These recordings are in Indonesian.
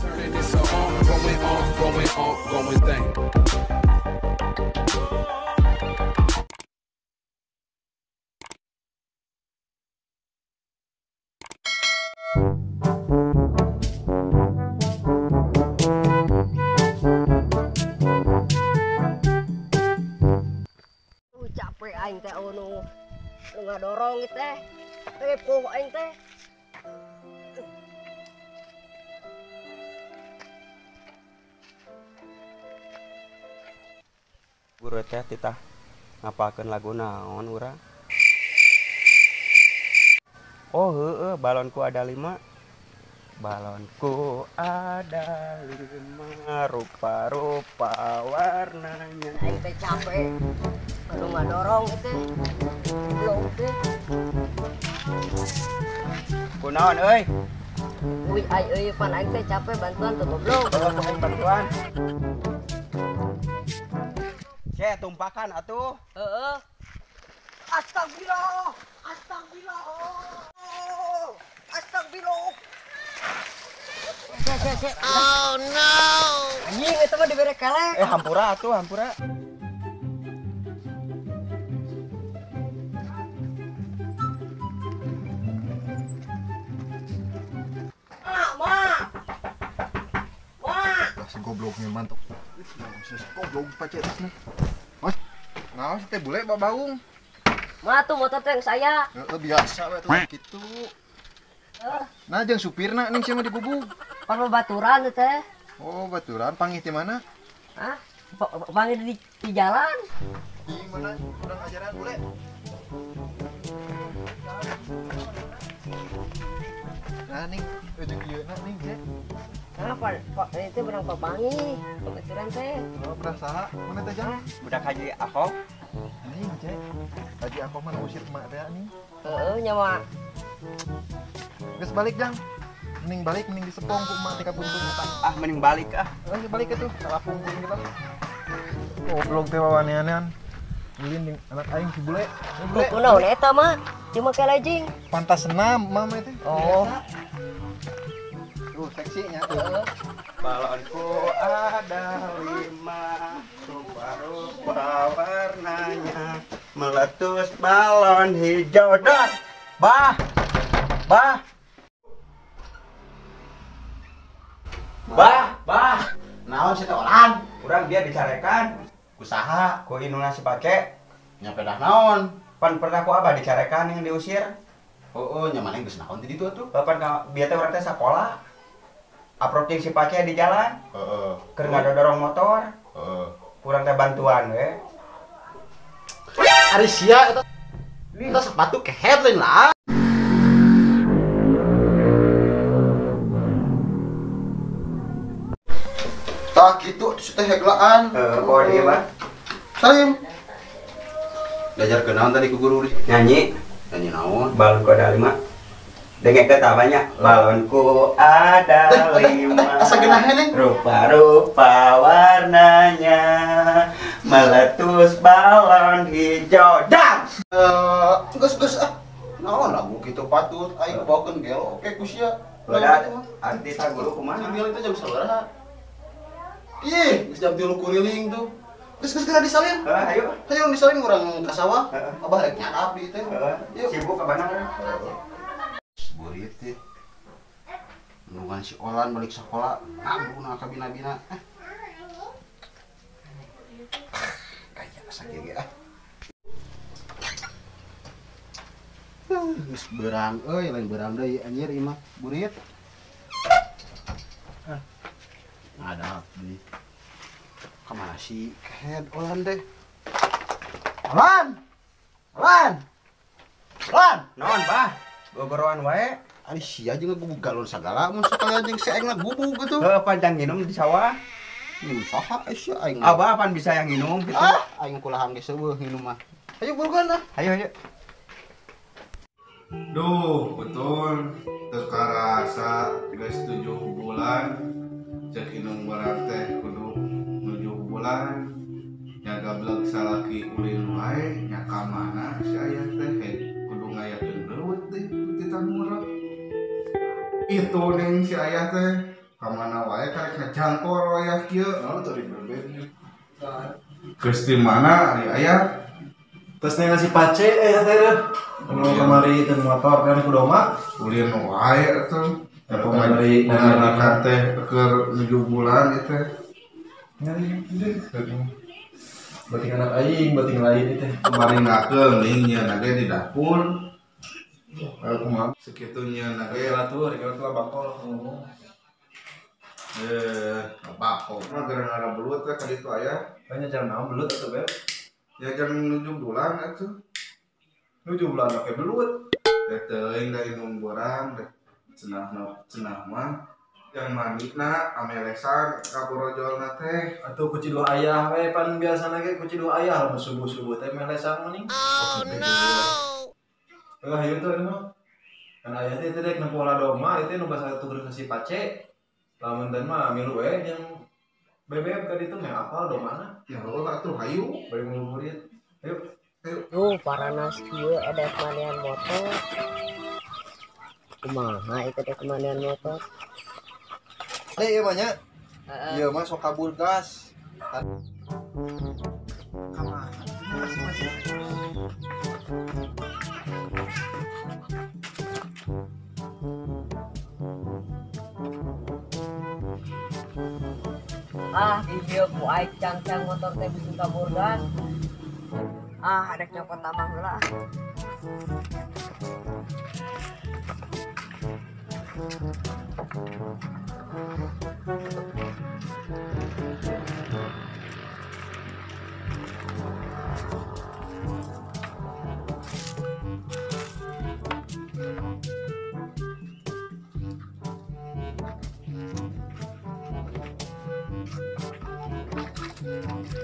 Turning this ongoing thing. Capek aing teh nu ngadorong gitu teh. Tepo aing teh. Guru teh titah ngapalkeun lagu naon urang? Oh heueuh, balonku ada 5. Balonku ada 5 rupa-rupa warnanya. Aing teh capek. Nu ngadorong gitu. Belum teh. Kunaon euy? Uy ai pan aing teh capek bantuan tuh goblok. Tolong bantuan. Cek tumpakan atuh. Heeh. Astagfirullah. Astagfirullah. Astagfirullah. Cek. Oh no. Anjing eta mah dibere kelek. Hampura atuh, hampura. Si gobloknya mantap. Si goblok pacetasna. Mas, naon sih teh bule babaung? Mah tuh motor teh saya. Heeh biasa we tuh kitu. Nah jeung supirna ning sia mah digubug. Pan babaturan teh. Oh, baturan panggih di mana? Hah? Panggil di jalan. Di mana? Urang ajaran bule. Nah ning ujung ieu ning cek. Nah, Pak itu berang papangi. Babaturan teh. Oh, pernah saha? Mana teh jang? Budak haji Ahok. Ning cek. Tadi aku mah ngusir emak teh nih. Heeh, nyawa. Geus balik jang. Mending balik mending disepong ku emak tika buntung eta. Ah mending balik ah. Balik atuh, salah punggung kita. Goblok teh wawaneanan. Ulin anak aing si bule. Bule. Kunaon eta mah? Cuma kelejing. Pantas senam mama itu. Oh. Tuh seksinya tuh. Balonku ada 5 rupa-rupa warnanya, meletus balon hijau dan bah. Naon sih teh orang? Urang dia dicarekan. Kusaha? Ku inuna si pake. Nya pedah naon? Pan pernah ku abah dicarekan yang diusir. Oh, nya maneh geus naon di ditu atuh? Pan bieu teh urang teh sakola. Approaching si pake di jalan. Heeh. Keur ngadodorong motor. Heeh. Kurang teh bantuan we. Ari sia eta. Eta sepatu kehet lain lah. Tah kitu teh heglaan. Kok dia mah Salim. Diajar kenaon tadi ku guru? nyanyi. Nyanyi naon? Balonku ada 5. Dengek teh banyak. Balonku ada 5. Asa geunah nih? Rupa-rupa warnanya, meletus balon hijau dan Geus ah. Naon lagu kitu patut aing bawakeun gelo oke ku sia. udah arti guru kumaha. Sambil itu jam sabaraha? Ih, geus jam 3 kuriling tuh. Geus geus disalin. Ayo. Hayu disalin urang ka sawah. Heeh. Abah rek nyadap di teh. Yuk. Sibuk ka mana? Burit teh. Nungan si Olan balik sekolah, ngambuna ka bina-bina. Kayak sakit ya. Geus berang euy, lain berang deui anjir ieu mah. Burit. Ada di. Kemana sih? Kehead Olan teh. Olan. Naon, Bah? Gogoroan wae. Ari sia jeung ngegubug galon sagala mun sakalian jeung si aing ngegubug gitu. Heuh, panjang nginum di sawah. Minum saha sia aing. Abah pan bisa yang nginum gitu. Aing kulahan geus eueuh nginum mah. Ayo buruan lah. Ayo. Duh, betul. Teka rasa guys 7 bulan. Cek inung barang teh kudu 7 bulan. Nyaga beleg salaki ulin wae nya ka mana si aya teh kudu ngayakeun leuweut deui ti tangurap. Itu ning si aya teh Kamana wae karek ngejangkor wayah kieu. Naon tuh di berbeda. Geus di mana ari aya? Terus ngasih pace ya teh dah. Kemari teh motor kan kudoma. Ulin wae atuh. Eta dari Pendidikan teh keur 7 bulan ieu teh. nyari deui. Bating anak aing, bating lain itu. Kemarin ngakeun leuing nyeun ge di dapur. Aku mah. Sekitu nyeun ge Kayak tuh, di kana bakal ngomong. bakal mah gara-gara belut teh ka ditu aya. Kayaknya jangan naon belut atuh, Beb. Ya jam 7 bulan atuh. 7 bulan pakai belut. Ya teuing da indung borang deh. Cenah mah yang mandina amelesan ka borojolna teh. Atuh kuci dua ayah we pan biasana ge kuci dua ayah mun subuh-subuh teh melesan meuning. Oh no. Lah ieu teh mah. Kan aya teh teh na pola doma itu nu basa tuker kasih pace. Lamun teh mah milu we jeung bebek ka ditu meh apal domana. Ya Allah atuh hayu. Bari nguluburit. Ayo. Tuh paranas kieu ada kemanian motor. Kumaha itu teh kemanian motor? Ieu mah nya. Heeh. Ieu mah sok kabur gas. Di dia ku aik cang-cang motor teh bikin kabur gas. Adek nyopot tambang heula.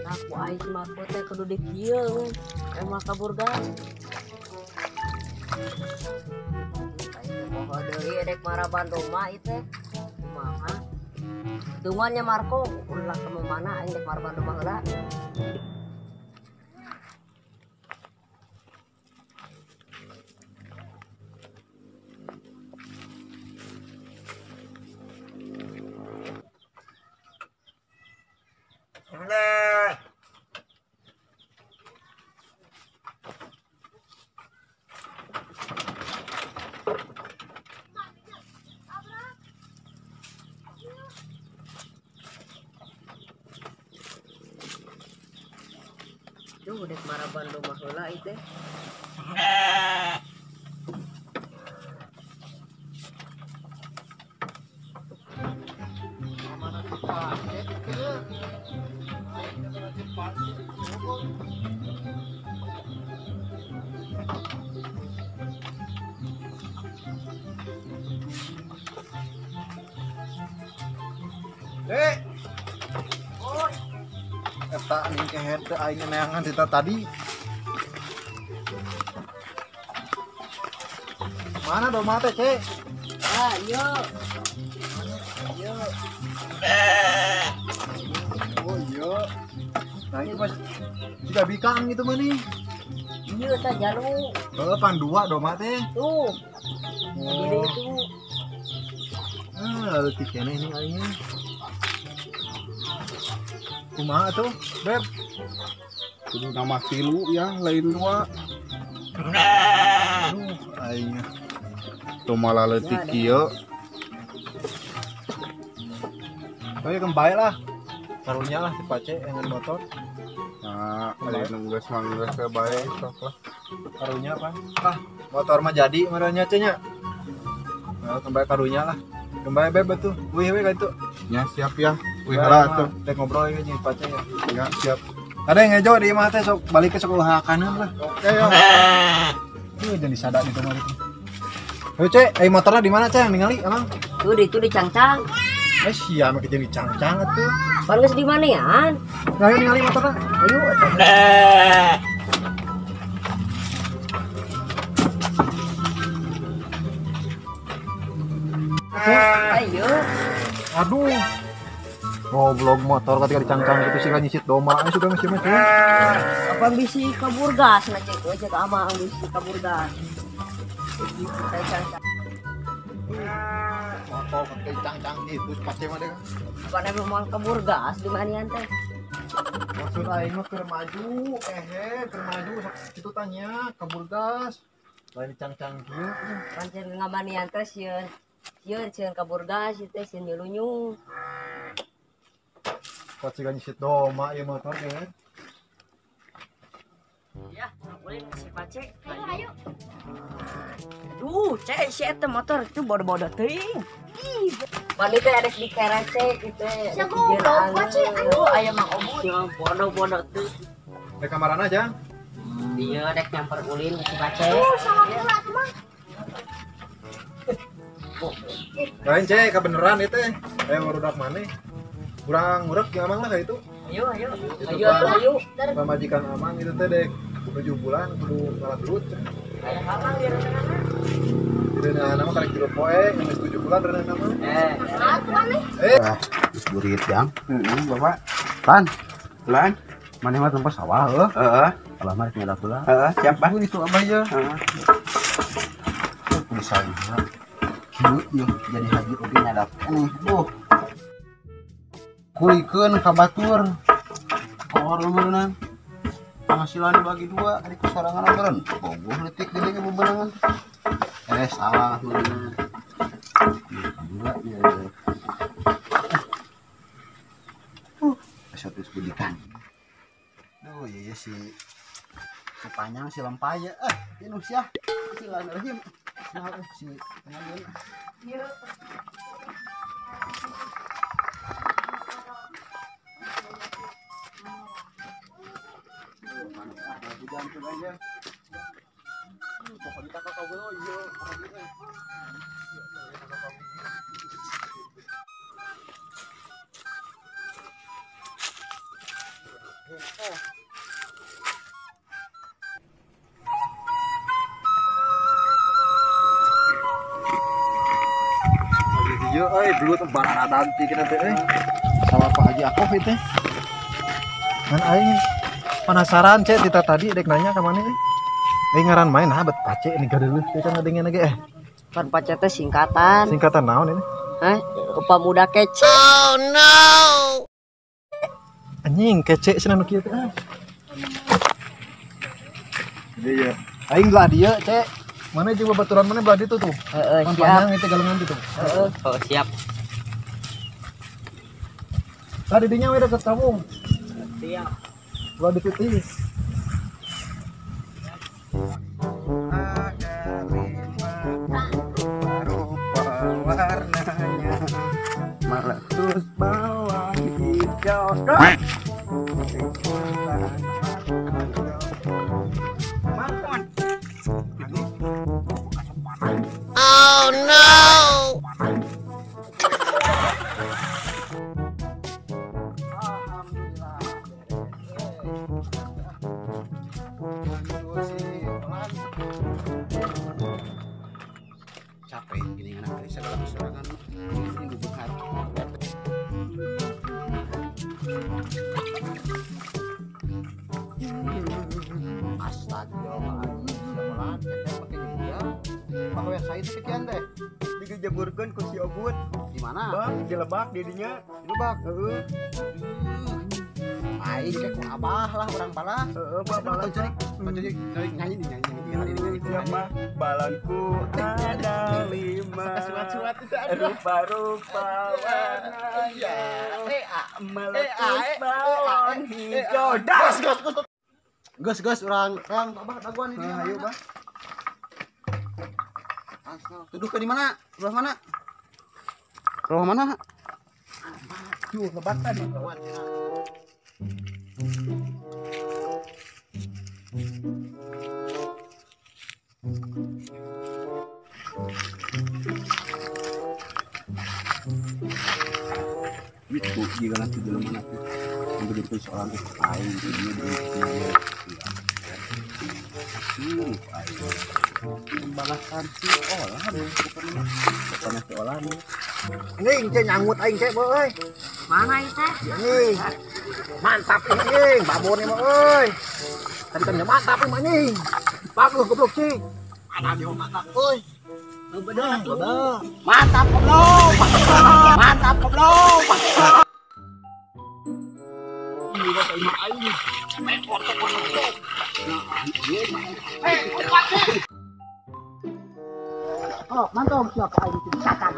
Aku aik mako teh kudu di kieu emang kabur gas. Poho deui edek maraban rumah itu kumaha? Tungannya Marco ulah ke mana aing dek maraban rumah heula. Duh, dek maraban rumah heula itu. Eta ning kehead teh aing neangan kita tadi. Mana doma teh, Cek? Iya. Iya. Oh iya. Nah itu pas sudah bikang gitu mah nih. Iya teh jalu. Pan dua doma teh. Tuh. Gede Oh. itu. Lalu tikene ini aingnya. Kumaha tuh, Beb? Kudu nama tilu ya lain 2. Aduh, aingnya. Tuh malah leutik kieu. Tapi kembali lah. Karunya lah dipace dengan motor. Nah, ari nu geus mangga ke bae sok lah. Karunya apa? Motor mah jadi marahnya nya. Nah, kembali karunya lah. Kembali Beb tuh. Wih ka itu. Ya siap ya. Wih heula atuh. Teh ngobrol ge jeung pace ya. Ya siap. Ada yang ngejo di imah teh sok balik ke sok ulah kanan lah. Oke ya. Ieu jadi sadak itu mah itu. Ayo Cek, motornya di mana Cek? Ningali emang? Tuh di itu dicangcang. Sia mah jadi cang-cang atuh. Pan geus di mana ya? Ayo ningali motornya. Ayo. Ayo. Aduh. Ngoblok motor ketika dicangcang gitu sih kan nyisit doma sudah masih macam. Apa bisi kabur gas na cek aja ke ama bisi kabur gas. Kita cangcang. Motor Cang-cang gitu sepatnya mah deh. Bukan emang mau kabur gas di mana teh? Maksud aing mah keur maju, keur maju kitu tanya kabur gas. Lain cang-cang kieu. Pancen ngabanian teh sieun kabur gas teh sieun nyelunyu. Kok siga nyisit doma ieu motor kan. Ya, boleh si Pace. Ayo. Duh, cek si eta motor itu bodoh-bodoh teuing. Ih, balik teh ada di kerece gitu. Sagoblok, Pace, aduh aya Mang Obud yang bodoh-bodoh teuing. Dek kamaran aja. Dia dek nyamper ulin si Pace. sama pula teman. Lain cek kebeneran itu. Urudak mana? Kurang urak yang amang lah kayak itu. Ayo. Pamajikan amang itu teh dek 7 bulan kudu ngalat duit. Aya kamang di rencanana. Jadi nama kali kilo poe yang 7 bulan dari nama. Geus burit yang. Bapak. Lan, Lan. maneh mah tempat sawah heuh. Heeh. Alamat nya pula. Siap, Pak. Itu abah ya. Heeh. Bisa ya. Kieu jadi haji oge nyadap nih. Kulikeun ka batur. Kawar leumeureunan. Penghasilan dibagi 2, ari kusorangan ogeun. Bogoh leutik gede ge bebenangan. Salah leumeureunan. Gila ya. Satu pendidikan. Duh, iya si panjang si lempaya. Ini sia. Bismillahirrahmanirrahim. Nah, si pengen. Iya, dulu tuh barang danti kita teh. Sama Pak Haji Akof itu. Kan aing penasaran cek kita tadi dek nanya ke mana ngaran main bet Pace ini gadeuleuh teh kan ngadengin lagi Kan Pace teh singkatan. singkatan naon ini? Pemuda kece. Anjing kece cenah nu kieu teh. Iya. Aing belah dia cek. Mana juga baturan mana belah ditu tuh. Siap. Panjang itu galungan gitu. Oh, siap. Tadi dinya we deket kamu. Siap. Belah di titik. Warnanya meletus bawah hijau. Capek gini anak dari segala kesorangan. Ini bubuk hati. Astagfirullahaladzim. Sialan, kita pakai dia. Pakai yang saya itu sekian deh. Digejeburkeun ku si Obud. Di mana? Bang, di Lebak didinya. Di Lebak. Aing teh ku abah lah orang pala. Pak Balan. Cari nyanyi hari ini Siapa? Balanku ada 5. Suat-suat itu Rupa-rupa warnanya meletus bawah hijau. Gus orang abah daguan ini. Ayo, Bang. Tuduh ke di mana? Sebelah mana? Roh mana? Tuh, lebat tadi. Itu jika nanti dulu mana tuh ambil itu soal itu aing dia balasan si olahan bukan si olahan Ning cek nyangut aing cek boy. Mana itu? Ning. Mantap ning, babon mah euy. Tadi kan mantap mah ning. Bagus goblok cing. Ada dia mantap euy. Mantap goblok. Mantap goblok. Oh, mantap siapa ini? Cacat.